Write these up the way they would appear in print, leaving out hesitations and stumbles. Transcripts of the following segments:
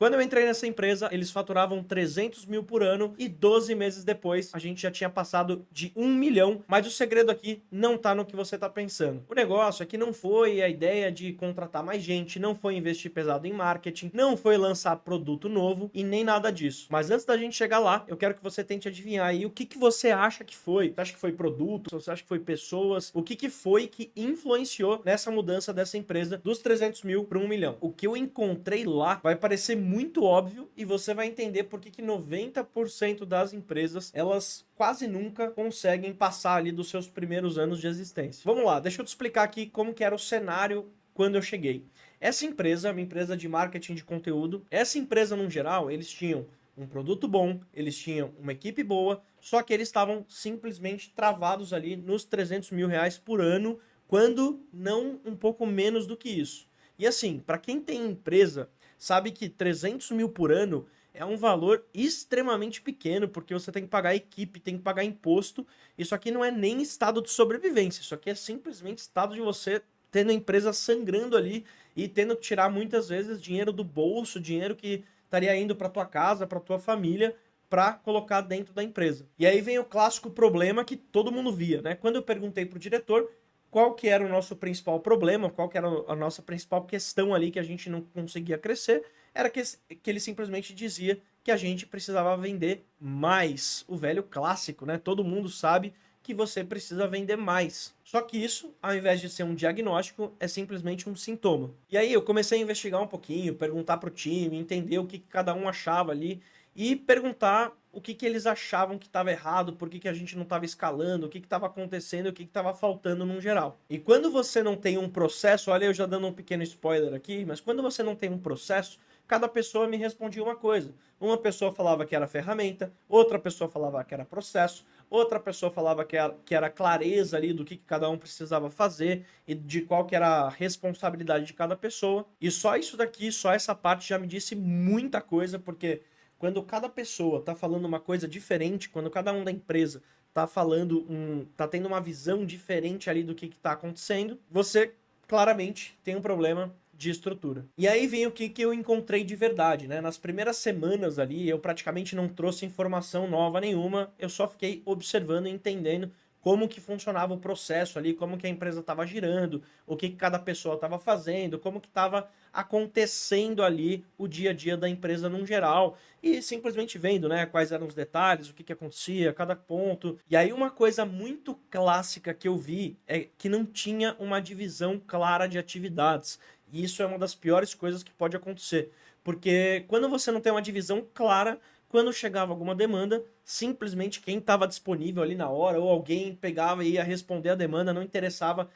Quando eu entrei nessa empresa, eles faturavam 300 mil por ano e 12 meses depois a gente já tinha passado de 1 milhão. Mas o segredo aqui não tá no que você tá pensando. O negócio aqui não foi a ideia de contratar mais gente, não foi investir pesado em marketing, não foi lançar produto novo e nem nada disso. Mas antes da gente chegar lá, eu quero que você tente adivinhar aí o que que você acha que foi. Você acha que foi produto? Você acha que foi pessoas? O que que foi que influenciou nessa mudança dessa empresa dos 300 mil para 1 milhão? O que eu encontrei lá vai parecer muito óbvio e você vai entender por que 90% das empresas, elas quase nunca conseguem passar ali dos seus primeiros anos de existência. Vamos lá, deixa eu te explicar aqui como que era o cenário quando eu cheguei. Essa empresa, uma empresa de marketing de conteúdo, essa empresa no geral, eles tinham um produto bom, eles tinham uma equipe boa, só que eles estavam simplesmente travados ali nos 300 mil reais por ano, quando não um pouco menos do que isso. E assim, para quem tem empresa, sabe que 300 mil por ano é um valor extremamente pequeno, porque você tem que pagar equipe, tem que pagar imposto. Isso aqui não é nem estado de sobrevivência, isso aqui é simplesmente estado de você tendo a empresa sangrando ali e tendo que tirar muitas vezes dinheiro do bolso, dinheiro que estaria indo para tua casa, para tua família, para colocar dentro da empresa. E aí vem o clássico problema que todo mundo via, né? Quando eu perguntei pro diretor qual que era o nosso principal problema, qual que era a nossa principal questão ali que a gente não conseguia crescer, era que ele simplesmente dizia que a gente precisava vender mais. O velho clássico, né? Todo mundo sabe que você precisa vender mais. Só que isso, ao invés de ser um diagnóstico, é simplesmente um sintoma. E aí eu comecei a investigar um pouquinho, perguntar pro time, entender o que cada um achava ali e perguntar o que eles achavam que estava errado, por que a gente não estava escalando, o que estava acontecendo, o que estava faltando no geral. E quando você não tem um processo, olha eu já dando um pequeno spoiler aqui, mas quando você não tem um processo, cada pessoa me respondia uma coisa. Uma pessoa falava que era ferramenta, outra pessoa falava que era processo, outra pessoa falava que era clareza ali do que cada um precisava fazer e de qual que era a responsabilidade de cada pessoa. E só isso daqui, só essa parte já me disse muita coisa, porque quando cada pessoa tá falando uma coisa diferente, quando cada um da empresa tá falando tá tendo uma visão diferente ali do que tá acontecendo, você claramente tem um problema de estrutura. E aí vem o que eu encontrei de verdade, né? Nas primeiras semanas ali, eu praticamente não trouxe informação nova nenhuma, eu só fiquei observando e entendendo como que funcionava o processo ali, como que a empresa estava girando, o que cada pessoa estava fazendo, como que estava acontecendo ali o dia a dia da empresa num geral e simplesmente vendo, né, quais eram os detalhes, o que que acontecia, cada ponto. E aí uma coisa muito clássica que eu vi é que não tinha uma divisão clara de atividades. E isso é uma das piores coisas que pode acontecer, porque quando você não tem uma divisão clara, quando chegava alguma demanda, simplesmente quem estava disponível ali na hora, ou alguém pegava e ia responder a demanda, não interessava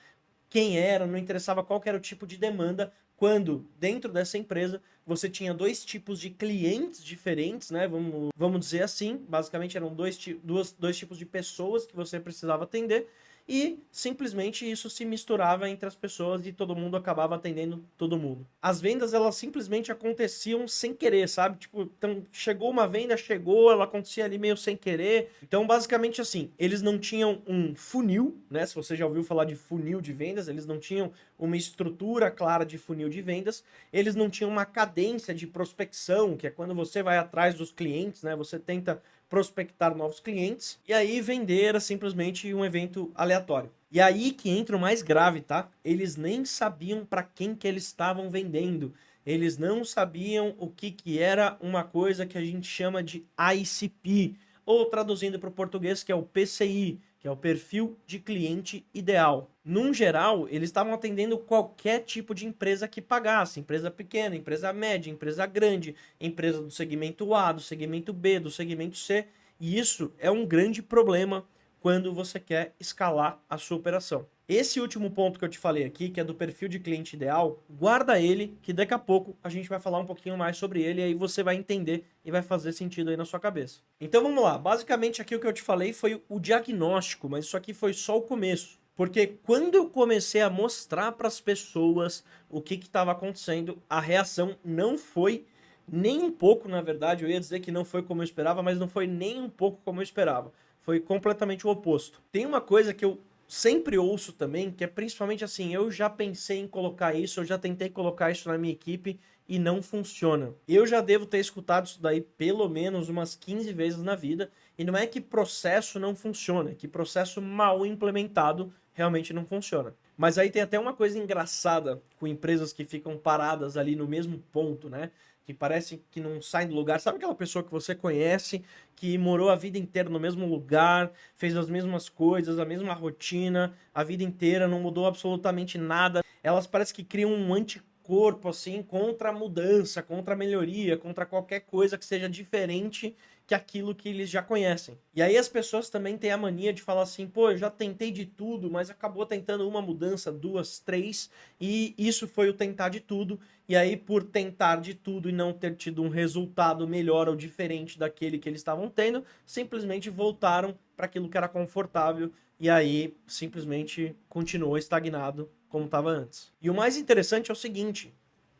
quem era, não interessava qual que era o tipo de demanda, quando dentro dessa empresa você tinha dois tipos de clientes diferentes, né? Vamos dizer assim, basicamente eram dois tipos de pessoas que você precisava atender, e simplesmente isso se misturava entre as pessoas e todo mundo acabava atendendo todo mundo. As vendas, elas simplesmente aconteciam sem querer, sabe? Tipo, então chegou uma venda, chegou, ela acontecia ali meio sem querer. Então, basicamente assim, eles não tinham um funil, né? Se você já ouviu falar de funil de vendas, eles não tinham uma estrutura clara de funil de vendas, eles não tinham uma cadência de prospecção, que é quando você vai atrás dos clientes, né? Você tenta prospectar novos clientes, e aí vender era simplesmente um evento aleatório. E aí que entra o mais grave, tá? Eles nem sabiam para quem que eles estavam vendendo. Eles não sabiam o que que era uma coisa que a gente chama de ICP, ou traduzindo para o português, que é o PCI, que é o perfil de cliente ideal. Num geral, eles estavam atendendo qualquer tipo de empresa que pagasse, empresa pequena, empresa média, empresa grande, empresa do segmento A, do segmento B, do segmento C, e isso é um grande problema quando você quer escalar a sua operação. Esse último ponto que eu te falei aqui, que é do perfil de cliente ideal, guarda ele, que daqui a pouco a gente vai falar um pouquinho mais sobre ele, e aí você vai entender e vai fazer sentido aí na sua cabeça. Então vamos lá, basicamente aqui o que eu te falei foi o diagnóstico, mas isso aqui foi só o começo. Porque quando eu comecei a mostrar para as pessoas o que estava acontecendo, a reação não foi nem um pouco, na verdade, eu ia dizer que não foi como eu esperava, mas não foi nem um pouco como eu esperava. Foi completamente o oposto. Tem uma coisa que eu sempre ouço também, que é principalmente assim, eu já pensei em colocar isso, eu já tentei colocar isso na minha equipe e não funciona. Eu já devo ter escutado isso daí pelo menos umas 15 vezes na vida, e não é que processo não funciona, é que processo mal implementado realmente não funciona. Mas aí tem até uma coisa engraçada com empresas que ficam paradas ali no mesmo ponto, né? Que parece que não saem do lugar. Sabe aquela pessoa que você conhece, que morou a vida inteira no mesmo lugar, fez as mesmas coisas, a mesma rotina, a vida inteira, não mudou absolutamente nada. Elas parecem que criam um anticorpo, assim, contra a mudança, contra a melhoria, contra qualquer coisa que seja diferente que aquilo que eles já conhecem. E aí as pessoas também têm a mania de falar assim, pô, eu já tentei de tudo, mas acabou tentando uma mudança, duas, três, e isso foi o tentar de tudo. E aí, por tentar de tudo e não ter tido um resultado melhor ou diferente daquele que eles estavam tendo, simplesmente voltaram para aquilo que era confortável e aí simplesmente continuou estagnado como estava antes. E o mais interessante é o seguinte,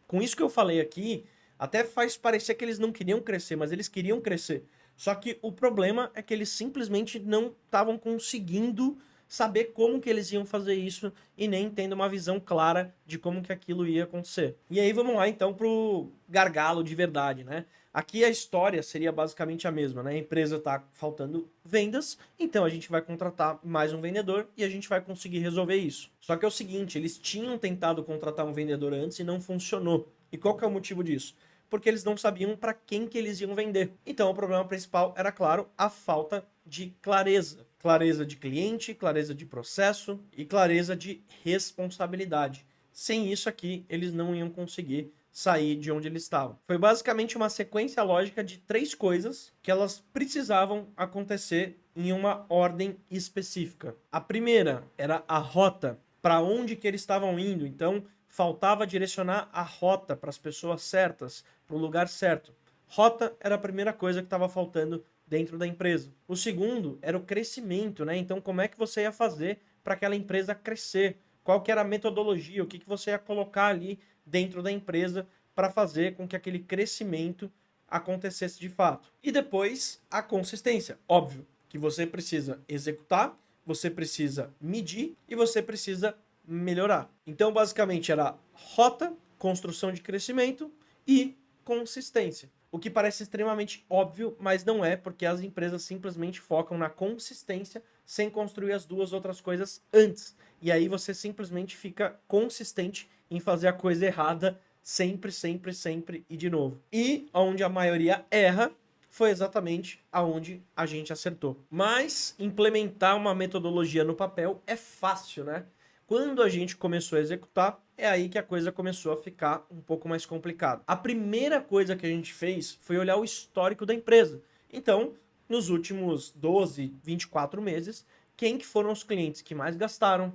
com isso que eu falei aqui, até faz parecer que eles não queriam crescer, mas eles queriam crescer. Só que o problema é que eles simplesmente não estavam conseguindo saber como que eles iam fazer isso e nem tendo uma visão clara de como que aquilo ia acontecer. E aí vamos lá então pro gargalo de verdade, né? Aqui a história seria basicamente a mesma, né? A empresa tá faltando vendas, então a gente vai contratar mais um vendedor e a gente vai conseguir resolver isso. Só que é o seguinte, eles tinham tentado contratar um vendedor antes e não funcionou. E qual que é o motivo disso? Porque eles não sabiam para quem que eles iam vender. Então o problema principal era, claro, a falta de clareza. Clareza de cliente, clareza de processo e clareza de responsabilidade. Sem isso aqui, eles não iam conseguir sair de onde eles estavam. Foi basicamente uma sequência lógica de 3 coisas que elas precisavam acontecer em uma ordem específica. A primeira era a rota, para onde que eles estavam indo. Então, faltava direcionar a rota para as pessoas certas, para o lugar certo. Rota era a primeira coisa que estava faltando dentro da empresa. O segundo era o crescimento, né? Então, como é que você ia fazer para aquela empresa crescer? Qual que era a metodologia? O que que você ia colocar ali dentro da empresa para fazer com que aquele crescimento acontecesse de fato? E depois, a consistência. Óbvio que você precisa executar, você precisa medir e você precisa melhorar. Então, basicamente, era rota, construção de crescimento e consistência. O que parece extremamente óbvio, mas não é, porque as empresas simplesmente focam na consistência sem construir as duas outras coisas antes. E aí você simplesmente fica consistente em fazer a coisa errada sempre, sempre, sempre e de novo. E onde a maioria erra foi exatamente aonde a gente acertou. Mas implementar uma metodologia no papel é fácil, né? Quando a gente começou a executar, é aí que a coisa começou a ficar um pouco mais complicada. A primeira coisa que a gente fez foi olhar o histórico da empresa. Então, nos últimos 12, 24 meses, quem que foram os clientes que mais gastaram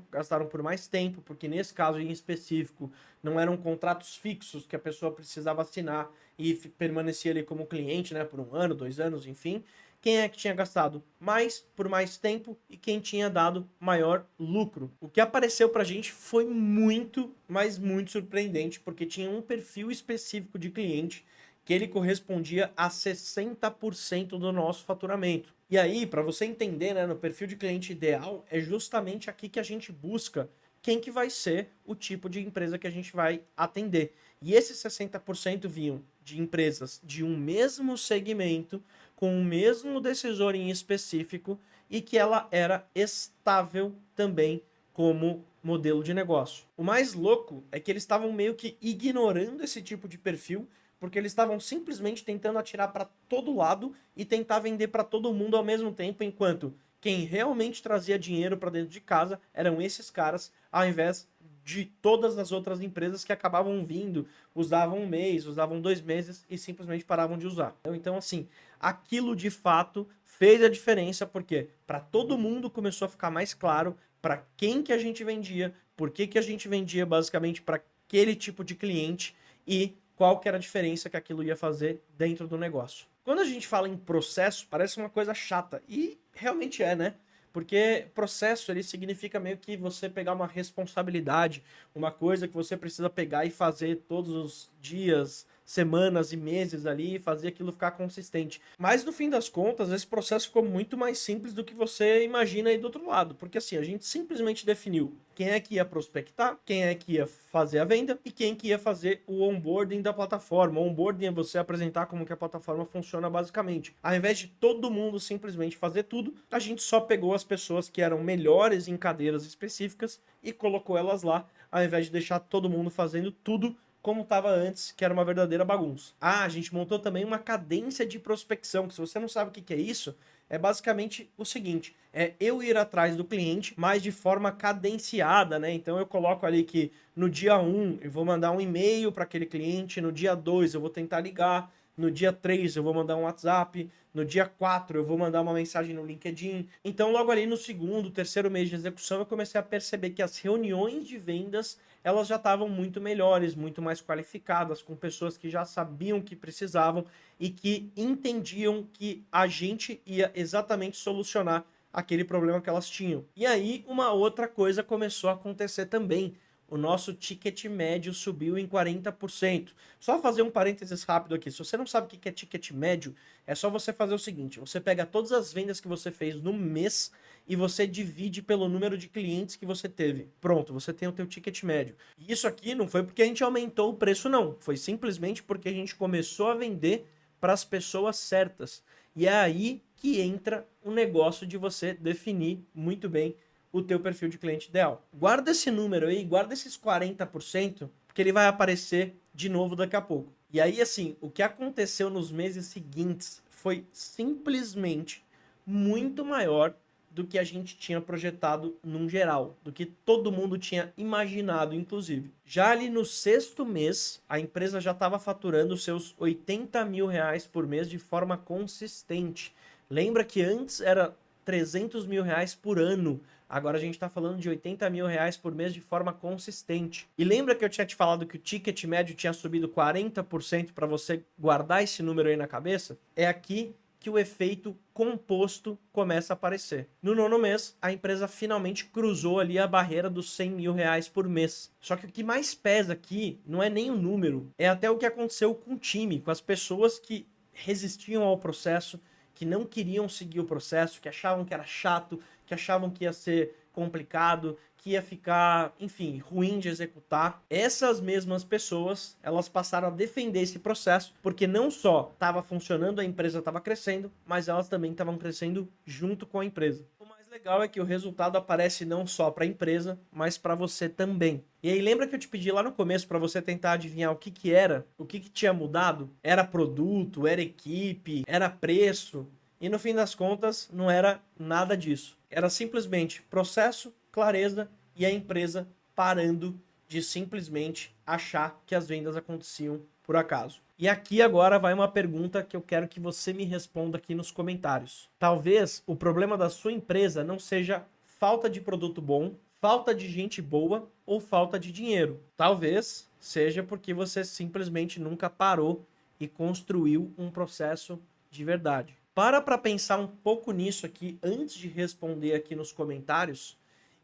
por mais tempo, porque nesse caso em específico não eram contratos fixos que a pessoa precisava assinar e permanecia ali como cliente, né, por 1 ano, 2 anos, enfim. Quem é que tinha gastado mais por mais tempo e quem tinha dado maior lucro. O que apareceu pra gente foi muito, mas muito surpreendente, porque tinha um perfil específico de cliente que ele correspondia a 60% do nosso faturamento. E aí, para você entender, né, no perfil de cliente ideal, é justamente aqui que a gente busca quem que vai ser o tipo de empresa que a gente vai atender. E esses 60% vinham de empresas de um mesmo segmento, com o mesmo decisor em específico e que ela era estável também como modelo de negócio. O mais louco é que eles estavam meio que ignorando esse tipo de perfil, porque eles estavam simplesmente tentando atirar para todo lado e tentar vender para todo mundo ao mesmo tempo, enquanto quem realmente trazia dinheiro para dentro de casa eram esses caras, ao invés de todas as outras empresas que acabavam vindo, usavam 1 mês, usavam 2 meses e simplesmente paravam de usar. Então, assim, aquilo de fato fez a diferença, porque para todo mundo começou a ficar mais claro para quem que a gente vendia, por que que a gente vendia basicamente para aquele tipo de cliente e qual que era a diferença que aquilo ia fazer dentro do negócio. Quando a gente fala em processo, parece uma coisa chata, e realmente é, né? Porque processo, ele significa meio que você pegar uma responsabilidade, uma coisa que você precisa pegar e fazer todos os dias, semanas e meses ali e fazer aquilo ficar consistente. Mas no fim das contas, esse processo ficou muito mais simples do que você imagina aí do outro lado, porque assim, a gente simplesmente definiu quem é que ia prospectar, quem é que ia fazer a venda e quem que ia fazer o onboarding da plataforma. O onboarding é você apresentar como que a plataforma funciona basicamente. Ao invés de todo mundo simplesmente fazer tudo, a gente só pegou as pessoas que eram melhores em cadeiras específicas e colocou elas lá, ao invés de deixar todo mundo fazendo tudo como estava antes, que era uma verdadeira bagunça. Ah, a gente montou também uma cadência de prospecção, que se você não sabe o que é isso, é basicamente o seguinte, é eu ir atrás do cliente, mas de forma cadenciada, né? Então eu coloco ali que no dia 1 eu vou mandar um e-mail para aquele cliente, no dia 2 eu vou tentar ligar, no dia 3 eu vou mandar um WhatsApp, no dia 4 eu vou mandar uma mensagem no LinkedIn. Então logo ali no segundo, terceiro mês de execução eu comecei a perceber que as reuniões de vendas elas já estavam muito melhores, muito mais qualificadas, com pessoas que já sabiam o que precisavam e que entendiam que a gente ia exatamente solucionar aquele problema que elas tinham. E aí uma outra coisa começou a acontecer também. O nosso ticket médio subiu em 40%. Só fazer um parênteses rápido aqui. Se você não sabe o que é ticket médio, é só você fazer o seguinte. Você pega todas as vendas que você fez no mês e você divide pelo número de clientes que você teve. Pronto, você tem o teu ticket médio. E isso aqui não foi porque a gente aumentou o preço, não. Foi simplesmente porque a gente começou a vender para as pessoas certas. E é aí que entra o negócio de você definir muito bem o teu perfil de cliente ideal. Guarda esse número aí, guarda esses 40%, porque ele vai aparecer de novo daqui a pouco. E aí, assim, o que aconteceu nos meses seguintes foi simplesmente muito maior do que a gente tinha projetado num geral, do que todo mundo tinha imaginado, inclusive. Já ali no sexto mês, a empresa já estava faturando seus 80 mil reais por mês de forma consistente. Lembra que antes era 300 mil reais por ano. Agora a gente está falando de 80 mil reais por mês de forma consistente. E lembra que eu tinha te falado que o ticket médio tinha subido 40% para você guardar esse número aí na cabeça? É aqui que o efeito composto começa a aparecer. No nono mês, a empresa finalmente cruzou ali a barreira dos 100 mil reais por mês. Só que o que mais pesa aqui não é nem o número, é até o que aconteceu com o time, com as pessoas que resistiam ao processo, que não queriam seguir o processo, que achavam que era chato, que achavam que ia ser complicado, que ia ficar, enfim, ruim de executar. Essas mesmas pessoas, elas passaram a defender esse processo, porque não só estava funcionando, a empresa estava crescendo, mas elas também estavam crescendo junto com a empresa. O mais legal é que o resultado aparece não só para a empresa, mas para você também. E aí lembra que eu te pedi lá no começo para você tentar adivinhar o que era, o que tinha mudado? Era produto, era equipe, era preço? E no fim das contas, não era nada disso. Era simplesmente processo, clareza e a empresa parando de simplesmente achar que as vendas aconteciam por acaso. E aqui agora vai uma pergunta que eu quero que você me responda aqui nos comentários. Talvez o problema da sua empresa não seja falta de produto bom, falta de gente boa ou falta de dinheiro. Talvez seja porque você simplesmente nunca parou e construiu um processo de verdade. Para pensar um pouco nisso aqui antes de responder aqui nos comentários.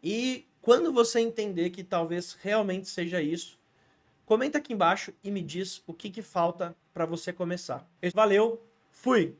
E quando você entender que talvez realmente seja isso, comenta aqui embaixo e me diz o que falta para você começar. Valeu, fui!